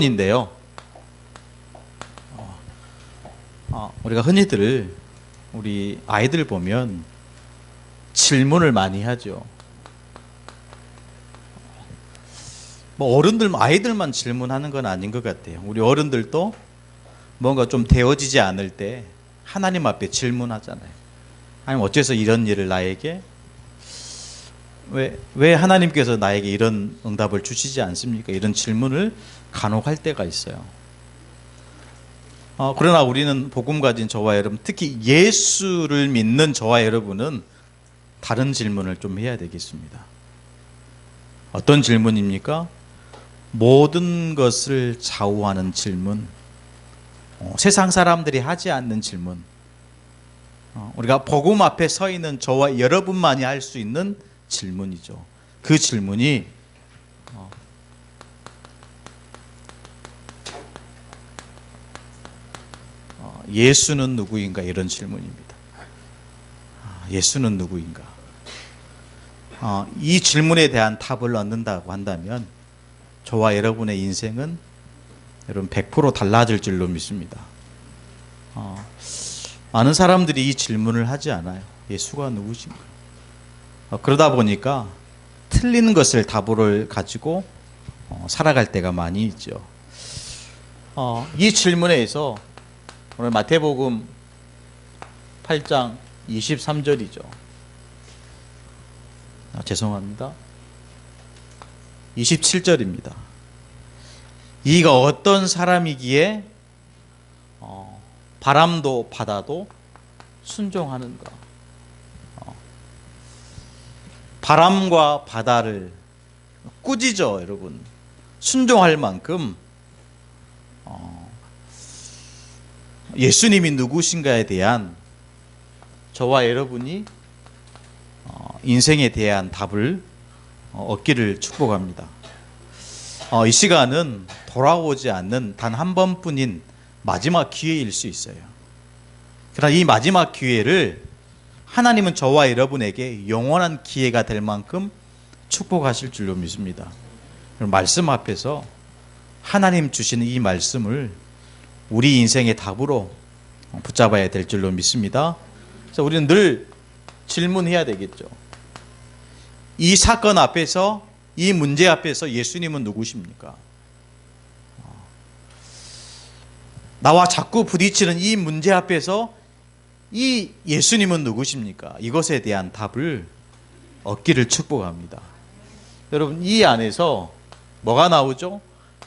인데요. 우리가 흔히들 우리 아이들 보면 질문을 많이 하죠. 뭐 어른들, 아이들만 질문하는 건 아닌 것 같아요. 우리 어른들도 뭔가 좀 되어지지 않을 때 하나님 앞에 질문하잖아요. 하나님, 어째서 이런 일을 나에게, 왜 하나님께서 나에게 이런 응답을 주시지 않습니까? 이런 질문을 간혹 할 때가 있어요. 그러나 우리는 복음 가진 저와 여러분, 특히 예수를 믿는 저와 여러분은 다른 질문을 좀 해야 되겠습니다. 어떤 질문입니까? 모든 것을 좌우하는 질문, 세상 사람들이 하지 않는 질문, 우리가 복음 앞에 서 있는 저와 여러분만이 할 수 있는 질문이죠. 그 질문이 예수는 누구인가, 이런 질문입니다. 예수는 누구인가? 이 질문에 대한 답을 얻는다고 한다면 저와 여러분의 인생은 여러분 100% 달라질 줄로 믿습니다. 많은 사람들이 이 질문을 하지 않아요. 예수가 누구신가? 그러다 보니까 틀린 것을 답으로 가지고 살아갈 때가 많이 있죠. 이 질문에서 오늘 마태복음 8장 23절이죠. 죄송합니다. 27절입니다. 이가 어떤 사람이기에 바람도 바다도 순종하는가? 바람과 바다를 꾸짖어 여러분 순종할 만큼 예수님이 누구신가에 대한 저와 여러분이 인생에 대한 답을 얻기를 축복합니다. 이 시간은 돌아오지 않는 단 한 번뿐인 마지막 기회일 수 있어요. 그러나 이 마지막 기회를 하나님은 저와 여러분에게 영원한 기회가 될 만큼 축복하실 줄로 믿습니다. 말씀 앞에서 하나님 주시는 이 말씀을 우리 인생의 답으로 붙잡아야 될 줄로 믿습니다. 그래서 우리는 늘 질문해야 되겠죠. 이 사건 앞에서, 이 문제 앞에서 예수님은 누구십니까? 나와 자꾸 부딪히는 이 문제 앞에서 이 예수님은 누구십니까? 이것에 대한 답을 얻기를 축복합니다. 여러분, 이 안에서 뭐가 나오죠?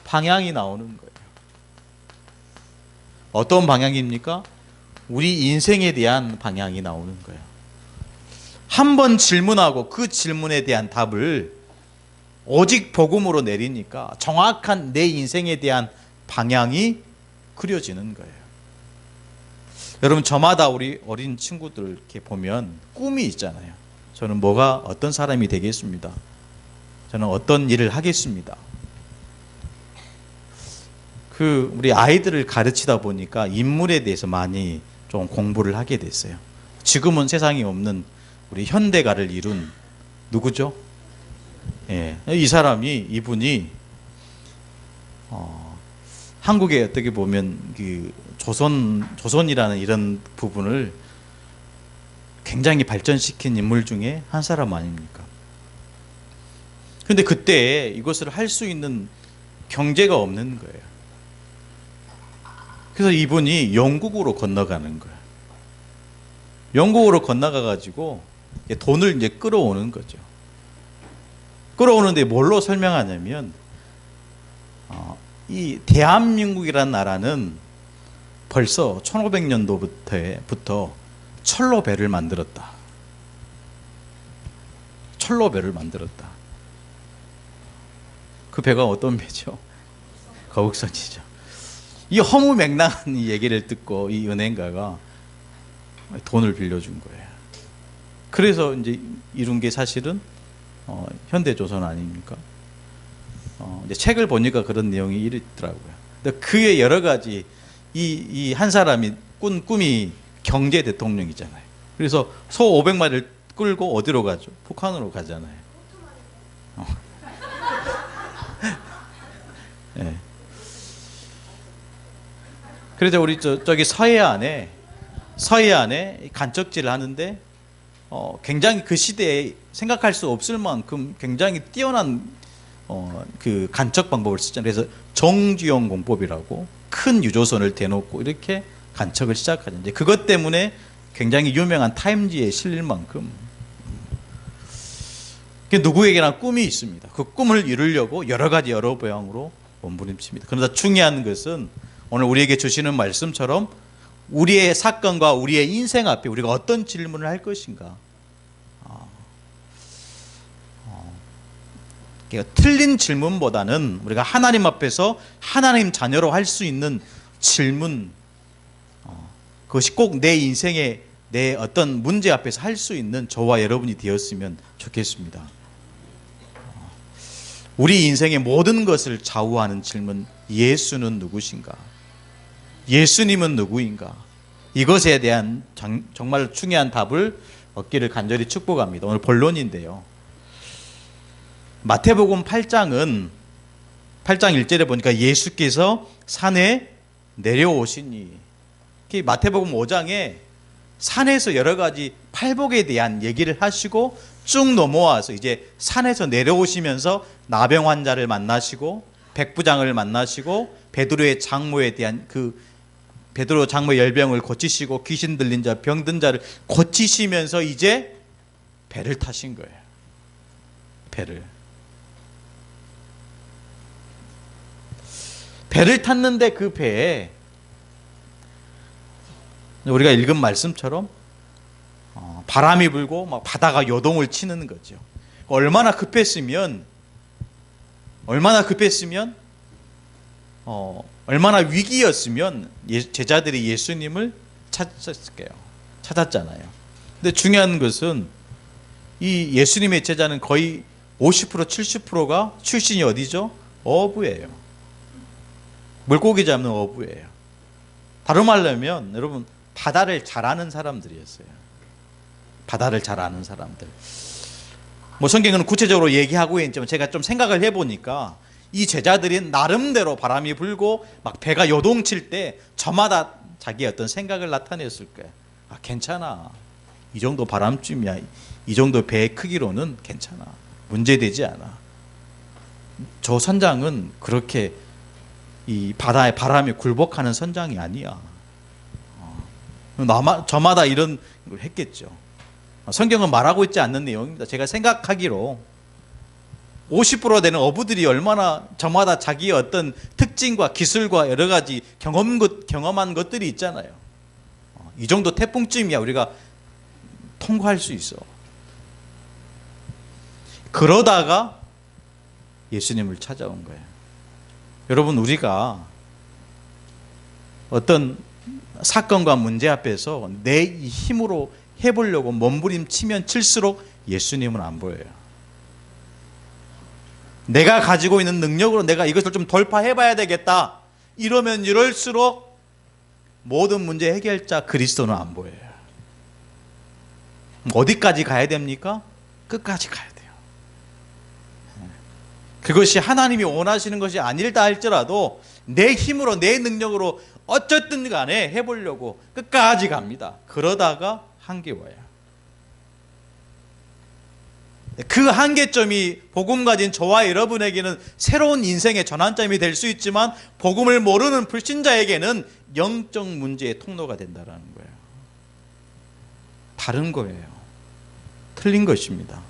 방향이 나오는 거예요. 어떤 방향입니까? 우리 인생에 대한 방향이 나오는 거예요. 한 번 질문하고 그 질문에 대한 답을 오직 복음으로 내리니까 정확한 내 인생에 대한 방향이 그려지는 거예요. 여러분, 저마다 우리 어린 친구들 이렇게 보면 꿈이 있잖아요. 저는 어떤 사람이 되겠습니다. 저는 어떤 일을 하겠습니다. 우리 아이들을 가르치다 보니까 인물에 대해서 많이 좀 공부를 하게 됐어요. 지금은 세상에 없는 우리 현대가를 이룬 누구죠? 예, 이분이 한국에 어떻게 보면 그 조선이라는 이런 부분을 굉장히 발전시킨 인물 중에 한 사람 아닙니까? 근데 그때 이것을 할 수 있는 경제가 없는 거예요. 그래서 이분이 영국으로 건너가는 거예요. 영국으로 건너가 가지고 돈을 이제 끌어오는 거죠. 끌어오는데 뭘로 설명하냐면 이 대한민국이라는 나라는 벌써 1500년도부터 철로 배를 만들었다. 철로 배를 만들었다. 그 배가 어떤 배죠? 거북선이죠. 이 허무맹랑한 얘기를 듣고 이 은행가가 돈을 빌려준 거예요. 그래서 이제 이룬 게 사실은 현대조선 아닙니까? 이제 책을 보니까 그런 내용이 있더라고요. 근데 그의 여러 가지 이 한 사람이 꾼 꿈이 경제 대통령이잖아요. 그래서 소 500마리를 끌고 어디로 가죠? 북한으로 가잖아요. 네. 그래서 우리 저기 서해안에 간척질을 하는데 굉장히 그 시대에 생각할 수 없을 만큼 굉장히 뛰어난 그 간척 방법을 쓰잖아요. 그래서 정주영 공법이라고 큰 유조선을 대놓고 이렇게 간척을 시작하죠. 이제 그것 때문에 굉장히 유명한 타임지에 실릴 만큼 누구에게나 꿈이 있습니다. 그 꿈을 이루려고 여러 가지 여러 방향으로 몸부림칩니다. 그러나 중요한 것은 오늘 우리에게 주시는 말씀처럼 우리의 사건과 우리의 인생 앞에 우리가 어떤 질문을 할 것인가. 틀린 질문보다는 우리가 하나님 앞에서 하나님 자녀로 할 수 있는 질문, 그것이 꼭 내 인생의 내 어떤 문제 앞에서 할 수 있는 저와 여러분이 되었으면 좋겠습니다. 우리 인생의 모든 것을 좌우하는 질문, 예수는 누구신가? 예수님은 누구인가? 이것에 대한 정말 중요한 답을 얻기를 간절히 축복합니다. 오늘 본론인데요. 마태복음 8장 1절에 보니까 예수께서 산에 내려오시니, 마태복음 5장에 산에서 여러 가지 팔복에 대한 얘기를 하시고 쭉 넘어와서 이제 산에서 내려오시면서 나병 환자를 만나시고 백부장을 만나시고 베드로의 장모에 대한 베드로 장모의 열병을 고치시고 귀신 들린 자, 병든 자를 고치시면서 이제 배를 타신 거예요. 배를 탔는데 그 배에 우리가 읽은 말씀처럼 바람이 불고 막 바다가 요동을 치는 거죠. 얼마나 급했으면 얼마나 위기였으면 제자들이 예수님을 찾았잖아요. 근데 중요한 것은 이 예수님의 제자는 거의 50% 70%가 출신이 어디죠? 어부예요. 물고기 잡는 어부예요. 다른 말로 하면 여러분 바다를 잘 아는 사람들이었어요. 바다를 잘 아는 사람들. 성경은 구체적으로 얘기하고 있지만 제가 좀 생각을 해보니까 이 제자들이 나름대로 바람이 불고 막 배가 요동칠 때 저마다 자기의 어떤 생각을 나타냈을 거예요. 괜찮아. 이 정도 바람쯤이야. 이 정도 배의 크기로는 괜찮아. 문제되지 않아. 저 선장은 그렇게 이 바다의 바람에 굴복하는 선장이 아니야. 저마다 이런 걸 했겠죠. 성경은 말하고 있지 않는 내용입니다. 제가 생각하기로 50% 되는 어부들이 얼마나 저마다 자기의 어떤 특징과 기술과 여러 가지 경험한 것들이 있잖아요. 이 정도 태풍쯤이야 우리가 통과할 수 있어. 그러다가 예수님을 찾아온 거예요. 여러분, 우리가 어떤 사건과 문제 앞에서 내 힘으로 해보려고 몸부림치면 칠수록 예수님은 안 보여요. 내가 가지고 있는 능력으로 내가 이것을 좀 돌파해봐야 되겠다 이러면 이럴수록 모든 문제 해결자 그리스도는 안 보여요. 어디까지 가야 됩니까? 끝까지 가야 돼요. 그것이 하나님이 원하시는 것이 아닐다 할지라도 내 힘으로 내 능력으로 어쨌든 간에 해보려고 끝까지 갑니다. 그러다가 한계와요. 그 한계점이 복음 가진 저와 여러분에게는 새로운 인생의 전환점이 될 수 있지만 복음을 모르는 불신자에게는 영적 문제의 통로가 된다는 거예요. 다른 거예요. 틀린 것입니다.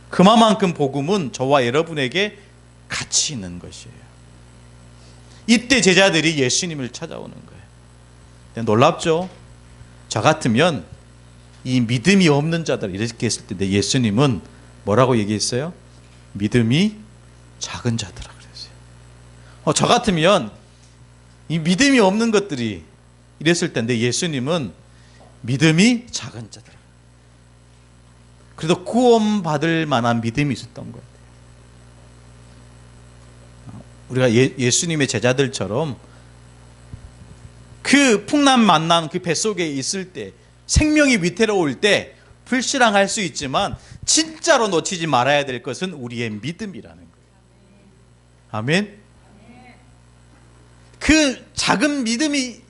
그만큼 복음은 저와 여러분에게 가치 있는 것이에요. 이때 제자들이 예수님을 찾아오는 거예요. 놀랍죠? 저 같으면 이 믿음이 없는 자들 이렇게 했을 때 예수님은 뭐라고 얘기했어요? 믿음이 작은 자들아 그랬어요. 저 같으면 이 믿음이 없는 것들이 이랬을 텐데 예수님은 믿음이 작은 자들아. 그래도 구원받을 만한 믿음이 있었던 거예요. 우리가 예수님의 제자들처럼 그 풍랑 만난 그 뱃속에 있을 때 생명이 위태로울 때 불신앙할 수 있지만 진짜로 놓치지 말아야 될 것은 우리의 믿음이라는 거예요. 아멘. 그 작은 믿음이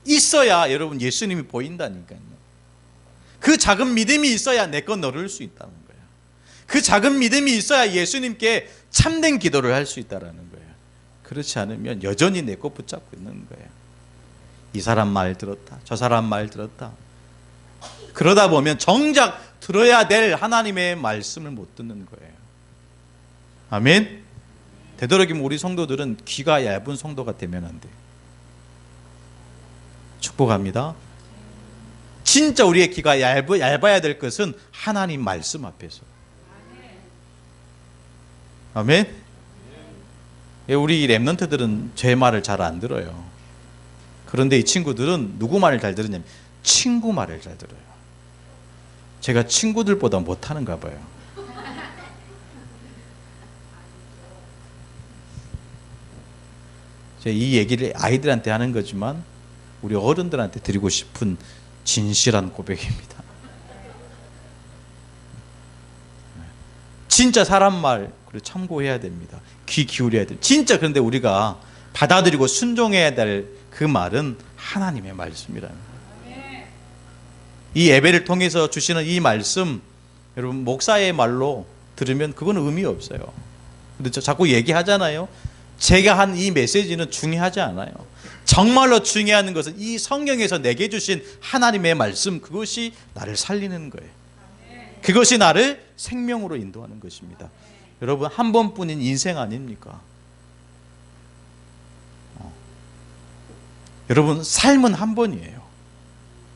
있어야 여러분 예수님이 보인다니까요. 그 작은 믿음이 있어야 내 것 너를 수 있다는 거예요. 그 작은 믿음이 있어야 예수님께 참된 기도를 할 수 있다는 거예요. 그렇지 않으면 여전히 내 것 붙잡고 있는 거예요. 이 사람 말 들었다, 저 사람 말 들었다. 그러다 보면 정작 들어야 될 하나님의 말씀을 못 듣는 거예요. 아멘. 되도록이면 우리 성도들은 귀가 얇은 성도가 되면 안 돼요. 축복합니다. 진짜 우리의 귀가 얇아야 될 것은 하나님 말씀 앞에서. 아멘. 우리 랩런트들은 제 말을 잘 안 들어요. 그런데 이 친구들은 누구 말을 잘 들으냐면 친구 말을 잘 들어요. 제가 친구들보다 못하는가 봐요. 제가 이 얘기를 아이들한테 하는 거지만 우리 어른들한테 드리고 싶은 진실한 고백입니다. 진짜 사람 말 참고해야 됩니다. 귀 기울여야 돼요. 진짜. 그런데 우리가 받아들이고 순종해야 될 그 말은 하나님의 말씀이라는 거예요. 이 예배를 통해서 주시는 이 말씀, 여러분 목사의 말로 들으면 그건 의미 없어요. 근데 저 자꾸 얘기하잖아요. 제가 한 이 메시지는 중요하지 않아요. 정말로 중요한 것은 이 성경에서 내게 주신 하나님의 말씀, 그것이 나를 살리는 거예요. 그것이 나를 생명으로 인도하는 것입니다. 여러분 한 번뿐인 인생 아닙니까? 여러분 삶은 한 번이에요.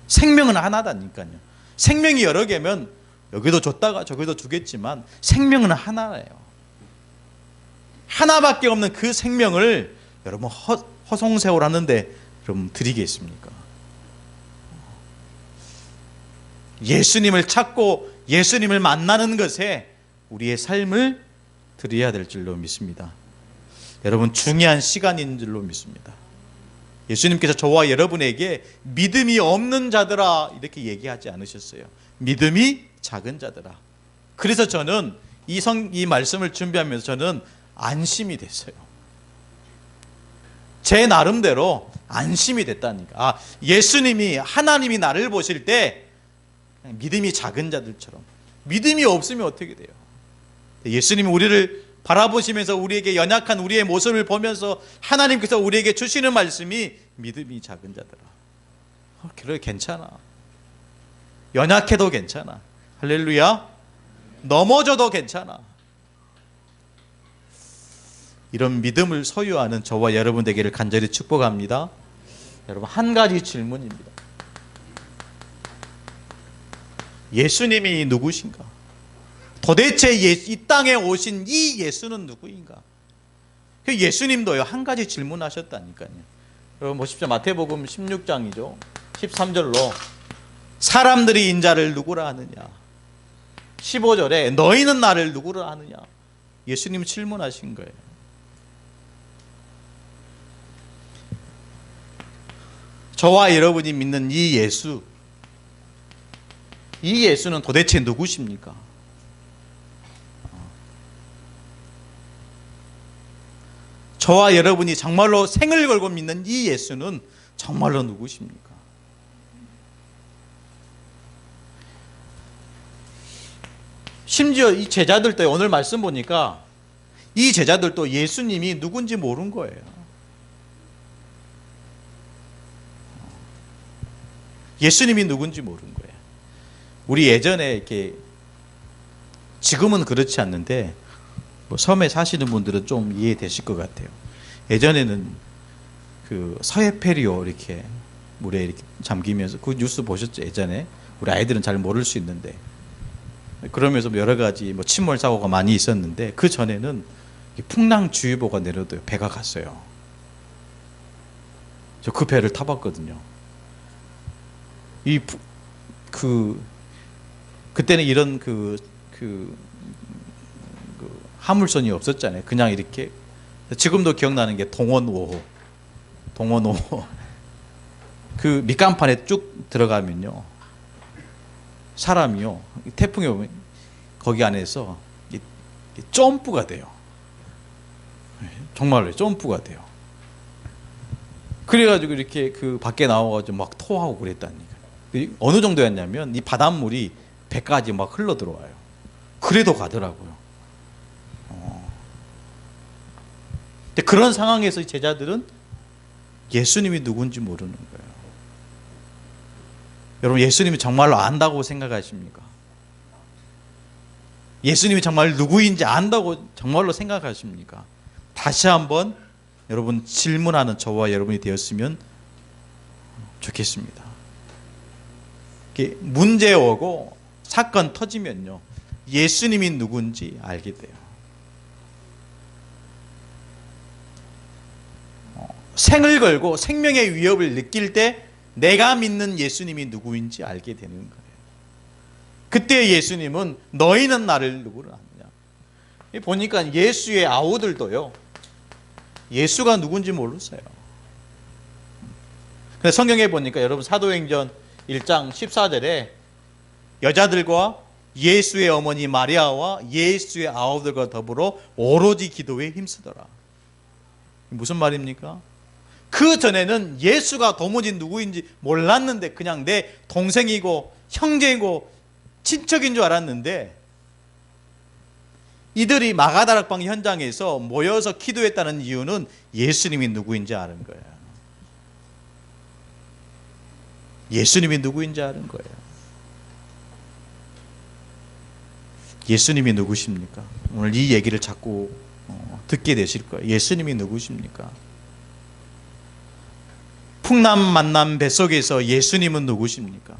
생명은 하나다니까요. 생명이 여러 개면 여기도 줬다가 저기도 주겠지만 생명은 하나예요. 하나밖에 없는 그 생명을 여러분 허송세월 하는데 여러분 드리겠습니까? 예수님을 찾고 예수님을 만나는 것에 우리의 삶을 드려야 될 줄로 믿습니다. 여러분 중요한 시간인 줄로 믿습니다. 예수님께서 저와 여러분에게 믿음이 없는 자들아 이렇게 얘기하지 않으셨어요. 믿음이 작은 자들아. 그래서 저는 이 말씀을 준비하면서 저는 안심이 됐어요. 제 나름대로 안심이 됐다니까. 예수님이 하나님이 나를 보실 때 믿음이 작은 자들처럼, 믿음이 없으면 어떻게 돼요? 예수님이 우리를 바라보시면서 우리에게 연약한 우리의 모습을 보면서 하나님께서 우리에게 주시는 말씀이 믿음이 작은 자들아. 그래 괜찮아. 연약해도 괜찮아. 할렐루야. 넘어져도 괜찮아. 이런 믿음을 소유하는 저와 여러분 되기를 간절히 축복합니다. 여러분 한 가지 질문입니다. 예수님이 누구신가? 도대체 이 땅에 오신 이 예수는 누구인가? 그 예수님도요 한 가지 질문하셨다니까요. 여러분 보십시오. 마태복음 16장이죠. 13절로 사람들이 인자를 누구라 하느냐. 15절에 너희는 나를 누구라 하느냐. 예수님 질문하신 거예요. 저와 여러분이 믿는 이 예수는 도대체 누구십니까? 저와 여러분이 정말로 생을 걸고 믿는 이 예수는 정말로 누구십니까? 심지어 이 제자들도 오늘 말씀 보니까 이 제자들도 예수님이 누군지 모른 거예요. 예수님이 누군지 모른 거예요. 우리 예전에 이렇게 지금은 그렇지 않는데 섬에 사시는 분들은 좀 이해되실 것 같아요. 예전에는 그 서해페리오 이렇게 물에 이렇게 잠기면서 그 뉴스 보셨죠? 예전에 우리 아이들은 잘 모를 수 있는데 그러면서 여러 가지 침몰 사고가 많이 있었는데 그 전에는 풍랑주의보가 내려도 배가 갔어요. 저 그 배를 타봤거든요. 그때는 이런 화물선이 없었잖아요. 그냥 이렇게. 지금도 기억나는 게 동원 5호. 그 밑간판에 쭉 들어가면요. 사람이요. 태풍이 오면 거기 안에서 점프가 돼요. 정말로 점프가 돼요. 그래가지고 이렇게 그 밖에 나와가지고 막 토하고 그랬다니까. 어느 정도였냐면 이 바닷물이 배까지 막 흘러 들어와요. 그래도 가더라고요. 근데 그런 상황에서 제자들은 예수님이 누군지 모르는 거예요. 여러분, 예수님이 정말로 안다고 생각하십니까? 예수님이 정말 누구인지 안다고 정말로 생각하십니까? 다시 한번 여러분 질문하는 저와 여러분이 되었으면 좋겠습니다. 문제 오고 사건 터지면요, 예수님이 누군지 알게 돼요. 생을 걸고 생명의 위협을 느낄 때 내가 믿는 예수님이 누구인지 알게 되는 거예요. 그때 예수님은 너희는 나를 누구를 아느냐. 보니까 예수의 아우들도요, 예수가 누군지 모르세요. 근데 성경에 보니까 여러분 사도행전 1장 14절에 여자들과 예수의 어머니 마리아와 예수의 아우들과 더불어 오로지 기도에 힘쓰더라. 무슨 말입니까? 그 전에는 예수가 도무지 누구인지 몰랐는데 그냥 내 동생이고 형제이고 친척인 줄 알았는데, 이들이 마가다락방 현장에서 모여서 기도했다는 이유는 예수님이 누구인지 아는 거예요. 예수님이 누구인지 아는 거예요. 예수님이 누구십니까? 오늘 이 얘기를 자꾸 듣게 되실 거예요. 예수님이 누구십니까? 풍남 만남 뱃속에서 예수님은 누구십니까?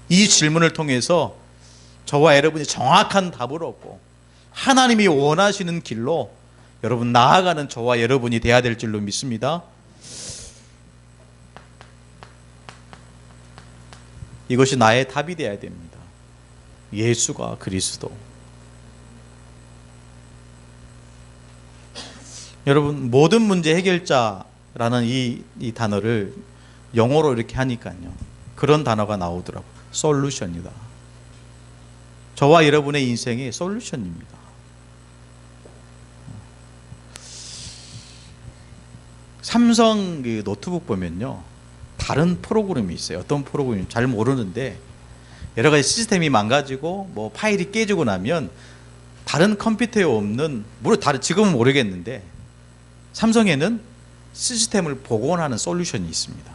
이 질문을 통해서 저와 여러분이 정확한 답을 얻고 하나님이 원하시는 길로 여러분 나아가는 저와 여러분이 돼야 될 줄로 믿습니다. 이것이 나의 답이 되어야 됩니다. 예수가 그리스도. 여러분, 모든 문제 해결자라는 이 단어를 영어로 이렇게 하니까요, 그런 단어가 나오더라고요. 솔루션이다. 저와 여러분의 인생의 솔루션입니다. 삼성 노트북 보면요, 다른 프로그램이 있어요. 어떤 프로그램인지 잘 모르는데 여러 가지 시스템이 망가지고 뭐 파일이 깨지고 나면 다른 컴퓨터에 없는, 물론 다른, 지금은 모르겠는데 삼성에는 시스템을 복원하는 솔루션이 있습니다.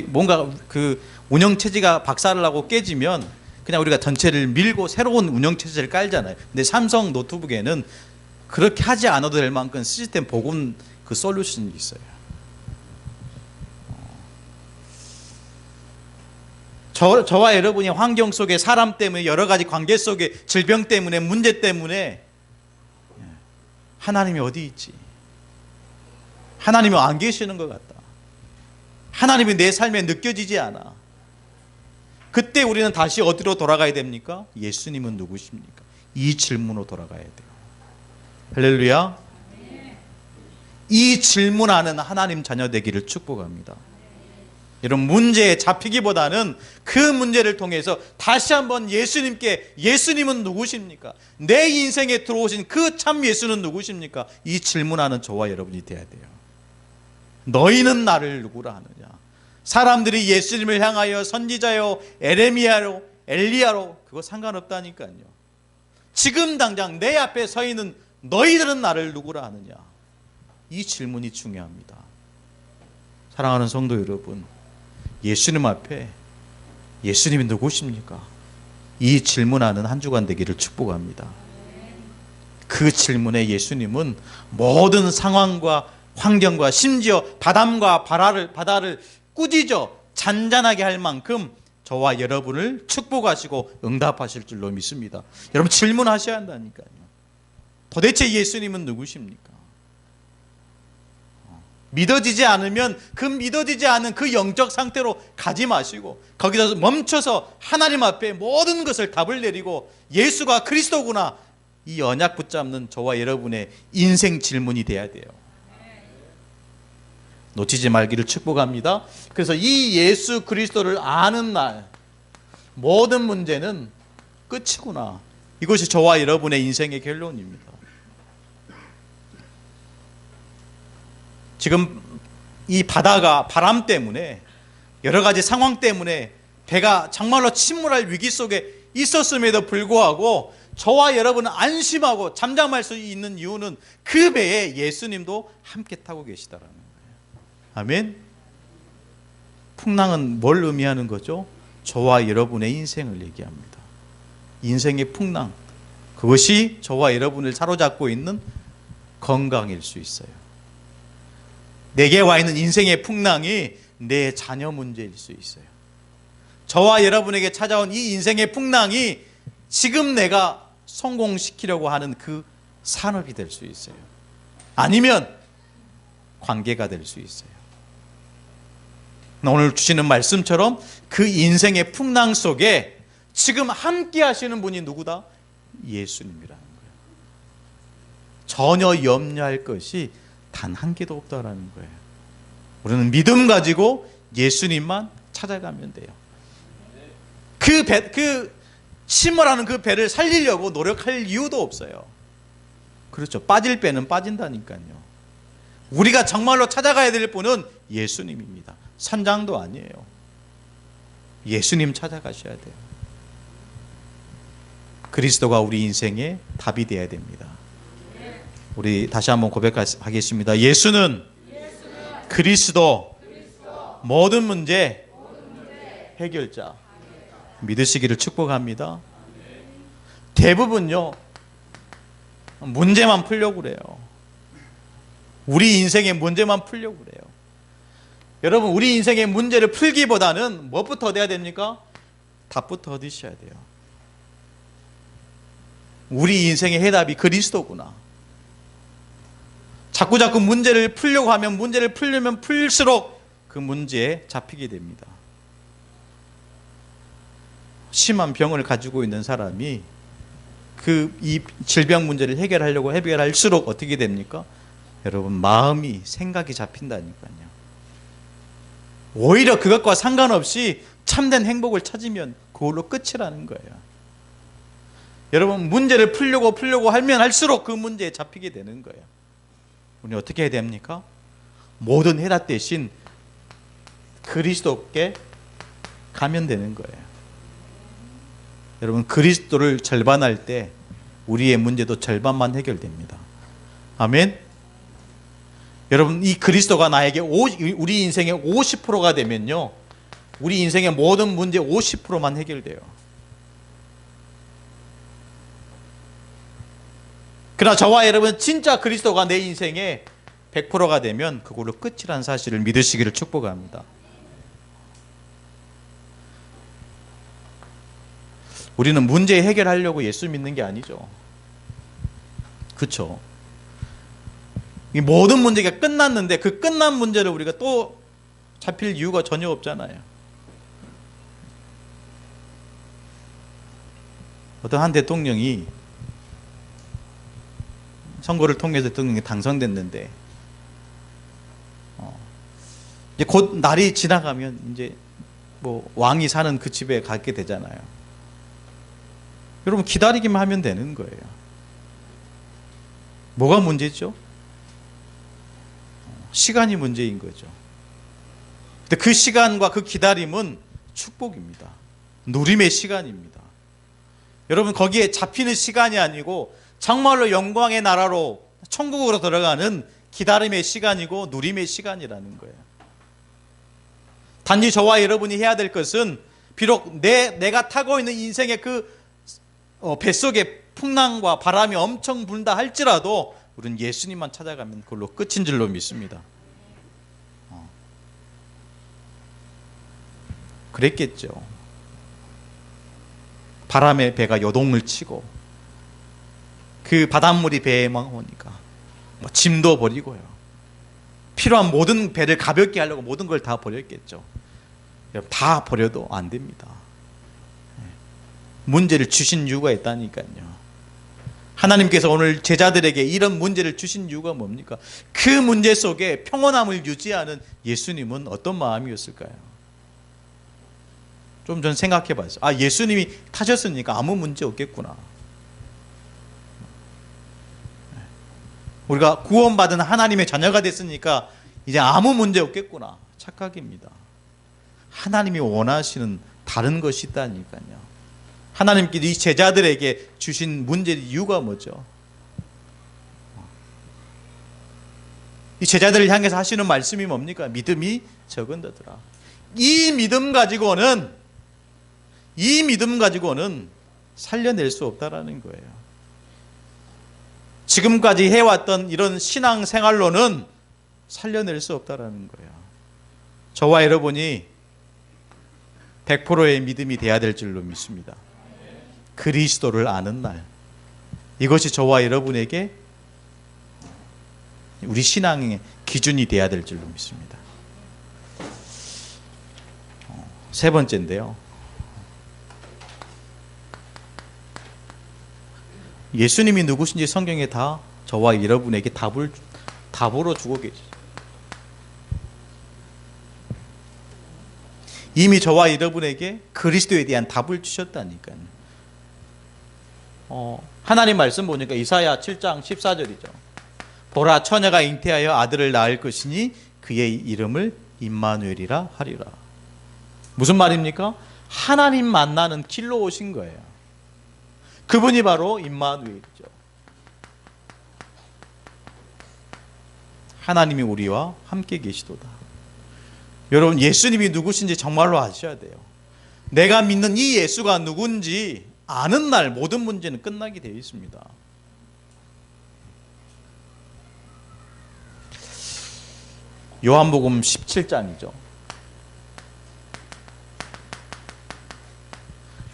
뭔가 그 운영체제가 박살을 나고 깨지면 그냥 우리가 전체를 밀고 새로운 운영체제를 깔잖아요. 근데 삼성 노트북에는 그렇게 하지 않아도 될 만큼 시스템 복원 그 솔루션이 있어요. 저와 여러분이 환경 속에, 사람 때문에, 여러 가지 관계 속에, 질병 때문에, 문제 때문에 하나님이 어디 있지? 하나님이 안 계시는 것 같다. 하나님이 내 삶에 느껴지지 않아. 그때 우리는 다시 어디로 돌아가야 됩니까? 예수님은 누구십니까? 이 질문으로 돌아가야 돼요. 할렐루야. 이 질문하는 하나님 자녀 되기를 축복합니다. 이런 문제에 잡히기보다는 그 문제를 통해서 다시 한번 예수님께, 예수님은 누구십니까? 내 인생에 들어오신 그 참 예수는 누구십니까? 이 질문하는 저와 여러분이 돼야 돼요. 너희는 나를 누구라 하느냐? 사람들이 예수님을 향하여 선지자요, 에레미야로, 엘리야로, 그거 상관없다니까요. 지금 당장 내 앞에 서 있는 너희들은 나를 누구라 하느냐? 이 질문이 중요합니다. 사랑하는 성도 여러분, 예수님 앞에 예수님이 누구십니까? 이 질문하는 한 주간 되기를 축복합니다. 그 질문에 예수님은 모든 상황과 환경과 심지어 바람과 바다를 꾸짖어 잔잔하게 할 만큼 저와 여러분을 축복하시고 응답하실 줄로 믿습니다. 여러분, 질문하셔야 한다니까요. 도대체 예수님은 누구십니까? 믿어지지 않으면 그 믿어지지 않은 그 영적 상태로 가지 마시고 거기서 멈춰서 하나님 앞에 모든 것을 답을 내리고 예수가 그리스도구나, 이 언약 붙잡는 저와 여러분의 인생 질문이 돼야 돼요. 놓치지 말기를 축복합니다. 그래서 이 예수 그리스도를 아는 날 모든 문제는 끝이구나. 이것이 저와 여러분의 인생의 결론입니다. 지금 이 바다가 바람 때문에 여러 가지 상황 때문에 배가 정말로 침몰할 위기 속에 있었음에도 불구하고 저와 여러분은 안심하고 잠잠할 수 있는 이유는 그 배에 예수님도 함께 타고 계시다라는 거예요. 아멘. 풍랑은 뭘 의미하는 거죠? 저와 여러분의 인생을 얘기합니다. 인생의 풍랑, 그것이 저와 여러분을 사로잡고 있는 건강일 수 있어요. 내게 와 있는 인생의 풍랑이 내 자녀 문제일 수 있어요. 저와 여러분에게 찾아온 이 인생의 풍랑이 지금 내가 성공시키려고 하는 그 산업이 될 수 있어요. 아니면 관계가 될 수 있어요. 오늘 주시는 말씀처럼 그 인생의 풍랑 속에 지금 함께 하시는 분이 누구다? 예수님이라는 거예요. 전혀 염려할 것이 단 한 개도 없다라는 거예요. 우리는 믿음 가지고 예수님만 찾아가면 돼요. 그 침몰하는 그 배를 살리려고 노력할 이유도 없어요. 그렇죠. 빠질 배는 빠진다니까요. 우리가 정말로 찾아가야 될 분은 예수님입니다. 선장도 아니에요. 예수님 찾아가셔야 돼요. 그리스도가 우리 인생의 답이 되어야 됩니다. 우리 다시 한번 고백하겠습니다. 예수는 그리스도 모든 문제 해결자. 믿으시기를 축복합니다. 대부분요, 문제만 풀려고 그래요. 우리 인생의 문제만 풀려고 그래요. 여러분, 우리 인생의 문제를 풀기보다는 무엇부터 얻어야 됩니까? 답부터 얻으셔야 돼요. 우리 인생의 해답이 그리스도구나. 자꾸 문제를 풀려고 하면 문제를 풀려면 풀수록 그 문제에 잡히게 됩니다. 심한 병을 가지고 있는 사람이 이 질병 문제를 해결할수록 어떻게 됩니까? 여러분, 마음이 생각이 잡힌다니까요. 오히려 그것과 상관없이 참된 행복을 찾으면 그걸로 끝이라는 거예요. 여러분, 문제를 풀려고 하면 할수록 그 문제에 잡히게 되는 거예요. 우리 어떻게 해야 됩니까? 모든 해답 대신 그리스도께 가면 되는 거예요. 여러분, 그리스도를 절반할 때 우리의 문제도 절반만 해결됩니다. 아멘. 여러분, 이 그리스도가 나에게 우리 인생의 50%가 되면요, 우리 인생의 모든 문제 50%만 해결돼요. 그러나 저와 여러분, 진짜 그리스도가 내 인생의 100%가 되면 그걸로 끝이라는 사실을 믿으시기를 축복합니다. 우리는 문제 해결하려고 예수 믿는 게 아니죠. 그렇죠? 이 모든 문제가 끝났는데 그 끝난 문제를 우리가 또 잡힐 이유가 전혀 없잖아요. 어떤 한 대통령이 선거를 통해서 대통령이 당선됐는데 이제 곧 날이 지나가면 이제 뭐 왕이 사는 그 집에 가게 되잖아요. 여러분, 기다리기만 하면 되는 거예요. 뭐가 문제죠? 시간이 문제인 거죠. 근데 그 시간과 그 기다림은 축복입니다. 누림의 시간입니다. 여러분, 거기에 잡히는 시간이 아니고 정말로 영광의 나라로 천국으로 들어가는 기다림의 시간이고 누림의 시간이라는 거예요. 단지 저와 여러분이 해야 될 것은 비록 내가 타고 있는 인생의 그 뱃속에 풍랑과 바람이 엄청 분다 할지라도 우리는 예수님만 찾아가면 그걸로 끝인 줄로 믿습니다. 그랬겠죠. 바람에 배가 요동을 치고 그 바닷물이 배에만 오니까 짐도 버리고요, 필요한 모든 배를 가볍게 하려고 모든 걸 다 버렸겠죠. 다 버려도 안 됩니다. 문제를 주신 이유가 있다니까요. 하나님께서 오늘 제자들에게 이런 문제를 주신 이유가 뭡니까? 그 문제 속에 평온함을 유지하는 예수님은 어떤 마음이었을까요? 좀 전 생각해 봤어요. 예수님이 타셨으니까 아무 문제 없겠구나. 우리가 구원받은 하나님의 자녀가 됐으니까 이제 아무 문제 없겠구나. 착각입니다. 하나님이 원하시는 다른 것이 있다니까요. 하나님께서 이 제자들에게 주신 문제의 이유가 뭐죠? 이 제자들을 향해서 하시는 말씀이 뭡니까? 믿음이 적은다더라. 이 믿음 가지고는 살려낼 수 없다라는 거예요. 지금까지 해왔던 이런 신앙 생활로는 살려낼 수 없다라는 거예요. 저와 여러분이 100%의 믿음이 돼야 될 줄로 믿습니다. 그리스도를 아는 날, 이것이 저와 여러분에게 우리 신앙의 기준이 돼야 될 줄로 믿습니다. 세 번째인데요, 예수님이 누구신지 성경에 다 저와 여러분에게 답으로 주고 계시죠. 이미 저와 여러분에게 그리스도에 대한 답을 주셨다니까요. 하나님 말씀 보니까 이사야 7장 14절이죠. 보라, 처녀가 잉태하여 아들을 낳을 것이니 그의 이름을 임마누엘이라 하리라. 무슨 말입니까? 하나님 만나는 길로 오신 거예요. 그분이 바로 임마누엘이죠. 하나님이 우리와 함께 계시도다. 여러분, 예수님이 누구신지 정말로 아셔야 돼요. 내가 믿는 이 예수가 누군지 아는 날 모든 문제는 끝나게 되어 있습니다. 요한복음 17장이죠.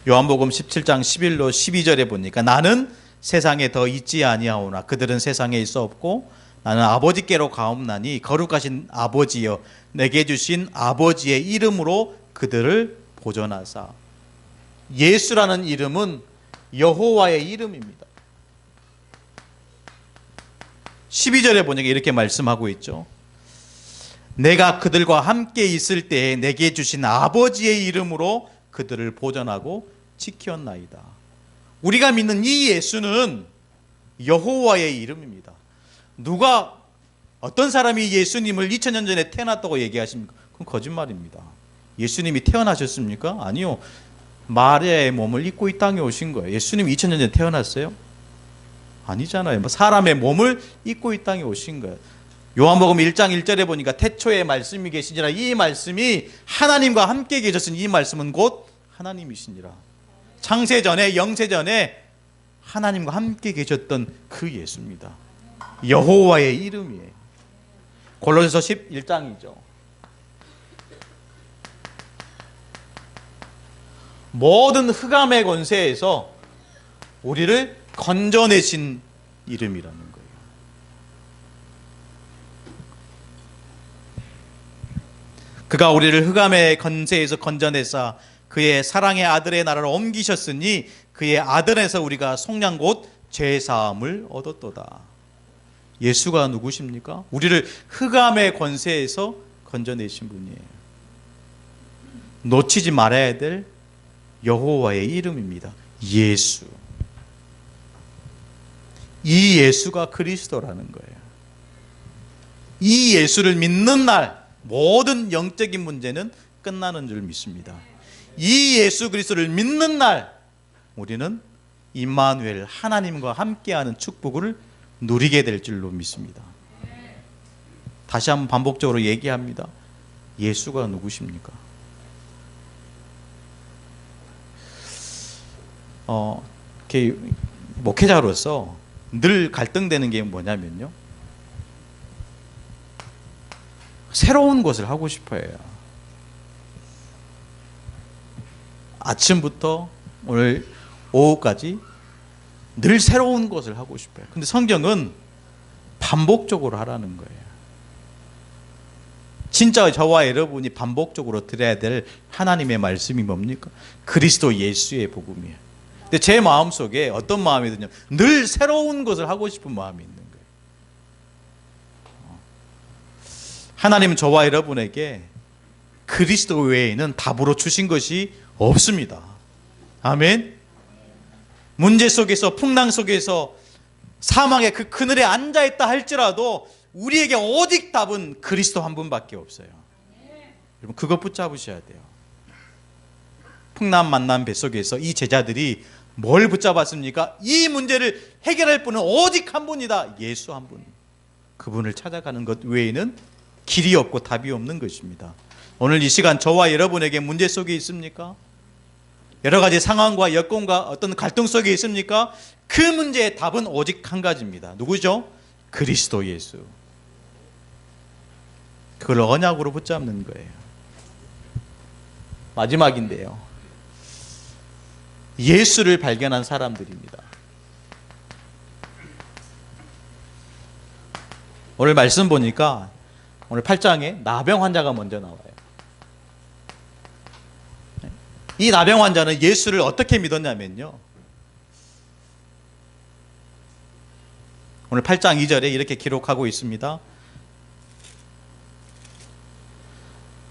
요한복음 17장 11로 12절에 보니까 나는 세상에 더 있지 아니하오나 그들은 세상에 있어 없고 나는 아버지께로 가옵나니 거룩하신 아버지여 내게 주신 아버지의 이름으로 그들을 보존하사. 예수라는 이름은 여호와의 이름입니다. 12절에 보니까 이렇게 말씀하고 있죠. 내가 그들과 함께 있을 때에 내게 주신 아버지의 이름으로 그들을 보존하고 지켰나이다. 우리가 믿는 이 예수는 여호와의 이름입니다. 누가 어떤 사람이 예수님을 2000년 전에 태어났다고 얘기하십니까? 그건 거짓말입니다. 예수님이 태어나셨습니까? 아니요. 마리아의 몸을 입고 이 땅에 오신 거예요. 예수님이 2000년 전에 태어났어요? 아니잖아요. 사람의 몸을 입고 이 땅에 오신 거예요. 요한복음 1장 1절에 보니까 태초에 말씀이 계시니라. 이 말씀이 하나님과 함께 계셨으니 이 말씀은 곧 하나님이시니라. 창세전에 영세전에 하나님과 함께 계셨던 그 예수입니다. 여호와의 이름이에요. 골로새서 11장이죠. 모든 흑암의 권세에서 우리를 건져내신 이름이라는 거예요. 그가 우리를 흑암의 권세에서 건져내사 그의 사랑의 아들의 나라로 옮기셨으니 그의 아들에서 우리가 속량 곧 죄사함을 얻었도다. 예수가 누구십니까? 우리를 흑암의 권세에서 건져내신 분이에요. 놓치지 말아야 될 여호와의 이름입니다. 예수. 이 예수가 그리스도라는 거예요. 이 예수를 믿는 날 모든 영적인 문제는 끝나는 줄 믿습니다. 이 예수 그리스도를 믿는 날 우리는 임마누엘 하나님과 함께하는 축복을 누리게 될 줄로 믿습니다. 다시 한번 반복적으로 얘기합니다. 예수가 누구십니까? 목회자로서 늘 갈등되는 게 뭐냐면요, 새로운 것을 하고 싶어요. 아침부터 오늘 오후까지 늘 새로운 것을 하고 싶어요. 근데 성경은 반복적으로 하라는 거예요. 진짜 저와 여러분이 반복적으로 들어야 될 하나님의 말씀이 뭡니까? 그리스도 예수의 복음이에요. 근데 제 마음속에 어떤 마음이 드냐, 늘 새로운 것을 하고 싶은 마음이 있는 거예요. 하나님은 저와 여러분에게 그리스도 외에는 답으로 주신 것이 없습니다. 아멘. 문제 속에서, 풍랑 속에서, 사망의 그 그늘에 앉아있다 할지라도 우리에게 오직 답은 그리스도 한 분밖에 없어요. 여러분 그거 붙잡으셔야 돼요. 풍랑 만남 뱃속에서 이 제자들이 뭘 붙잡았습니까? 이 문제를 해결할 분은 오직 한 분이다. 예수 한 분. 그분을 찾아가는 것 외에는 길이 없고 답이 없는 것입니다. 오늘 이 시간 저와 여러분에게 문제 속에 있습니까? 여러 가지 상황과 여건과 어떤 갈등 속에 있습니까? 그 문제의 답은 오직 한 가지입니다. 누구죠? 그리스도 예수. 그걸 언약으로 붙잡는 거예요. 마지막인데요. 예수를 발견한 사람들입니다. 오늘 말씀 보니까 오늘 8장에 나병 환자가 먼저 나와요. 이 나병 환자는 예수를 어떻게 믿었냐면요. 오늘 8장 2절에 이렇게 기록하고 있습니다.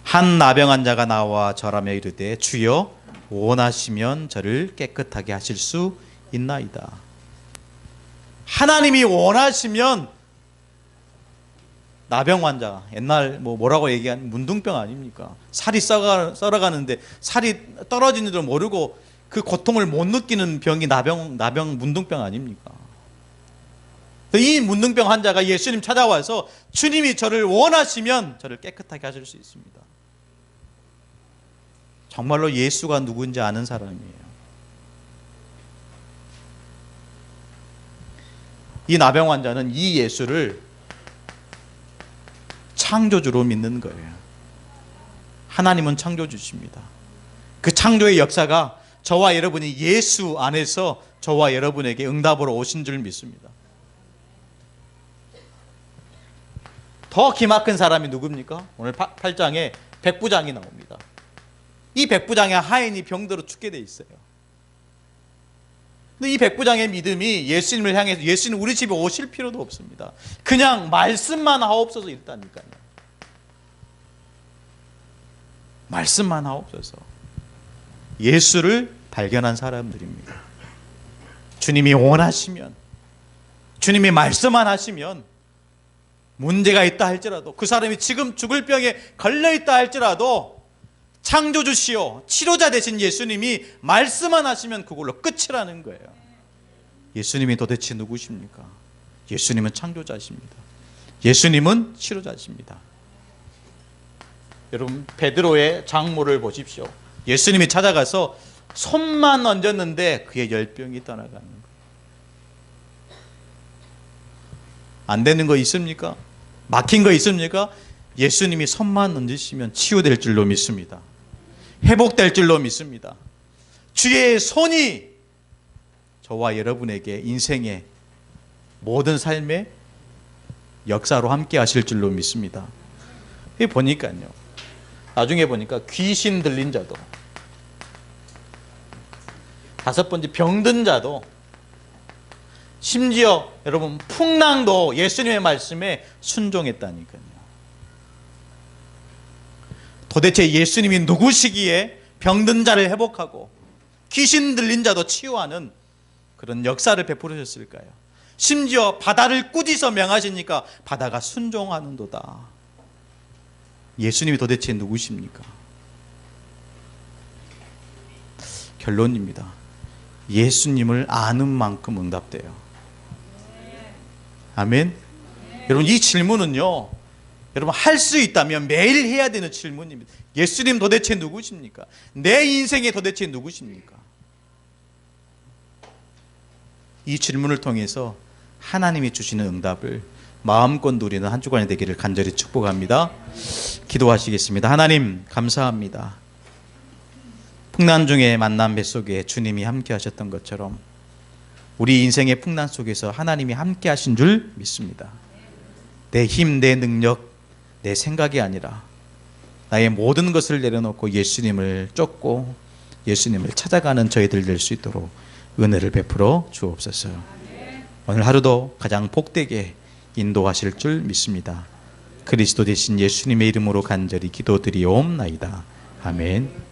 한 나병 환자가 나와 절하며 이르되 주여 원하시면 저를 깨끗하게 하실 수 있나이다. 하나님이 원하시면 나병 환자, 옛날 뭐라고 얘기하는 문둥병 아닙니까? 살이 썰어가는데 살이 떨어지는 줄 모르고 그 고통을 못 느끼는 병이 나병 문둥병 아닙니까? 이 문둥병 환자가 예수님 찾아와서 주님이 저를 원하시면 저를 깨끗하게 하실 수 있습니다. 정말로 예수가 누군지 아는 사람이에요. 이 나병 환자는 이 예수를 창조주로 믿는 거예요. 하나님은 창조주십니다. 그 창조의 역사가 저와 여러분이 예수 안에서 저와 여러분에게 응답으로 오신 줄 믿습니다. 더 기막힌 사람이 누굽니까? 오늘 8장에 백부장이 나옵니다. 이 백부장의 하인이 병들어 죽게 돼 있어요. 근데 이 백부장의 믿음이 예수님을 향해서 예수님 우리 집에 오실 필요도 없습니다. 그냥 말씀만 하옵소서 이랬다니까요. 말씀만 하옵소서. 예수를 발견한 사람들입니다. 주님이 원하시면, 주님이 말씀만 하시면 문제가 있다 할지라도, 그 사람이 지금 죽을 병에 걸려 있다 할지라도 창조주시오 치료자 되신 예수님이 말씀만 하시면 그걸로 끝이라는 거예요. 예수님이 도대체 누구십니까? 예수님은 창조자십니다. 예수님은 치료자십니다. 여러분 베드로의 장모를 보십시오. 예수님이 찾아가서 손만 얹었는데 그의 열병이 떠나가는 거예요. 안 되는 거 있습니까? 막힌 거 있습니까? 예수님이 손만 얹으시면 치유될 줄로 믿습니다. 회복될 줄로 믿습니다. 주의 손이 저와 여러분에게 인생의 모든 삶의 역사로 함께 하실 줄로 믿습니다. 보니까요. 나중에 보니까 귀신 들린 자도, 5번째 병든 자도, 심지어 여러분 풍랑도 예수님의 말씀에 순종했다니까요. 도대체 예수님이 누구시기에 병든 자를 회복하고 귀신 들린 자도 치유하는 그런 역사를 베풀으셨을까요? 심지어 바다를 꾸짖어 명하시니까 바다가 순종하는도다. 예수님이 도대체 누구십니까? 결론입니다. 예수님을 아는 만큼 응답돼요. 아멘. 여러분 이 질문은요, 여러분 할 수 있다면 매일 해야 되는 질문입니다. 예수님 도대체 누구십니까? 내 인생에 도대체 누구십니까? 이 질문을 통해서 하나님이 주시는 응답을 마음껏 누리는 한 주간이 되기를 간절히 축복합니다. 기도하시겠습니다. 하나님 감사합니다. 풍랑 중에 만난 뱃속에 주님이 함께 하셨던 것처럼 우리 인생의 풍랑 속에서 하나님이 함께 하신 줄 믿습니다. 내 힘, 내 능력, 내 생각이 아니라 나의 모든 것을 내려놓고 예수님을 쫓고 예수님을 찾아가는 저희들 될 수 있도록 은혜를 베풀어 주옵소서. 오늘 하루도 가장 복되게 인도하실 줄 믿습니다. 그리스도 되신 예수님의 이름으로 간절히 기도드리옵나이다. 아멘.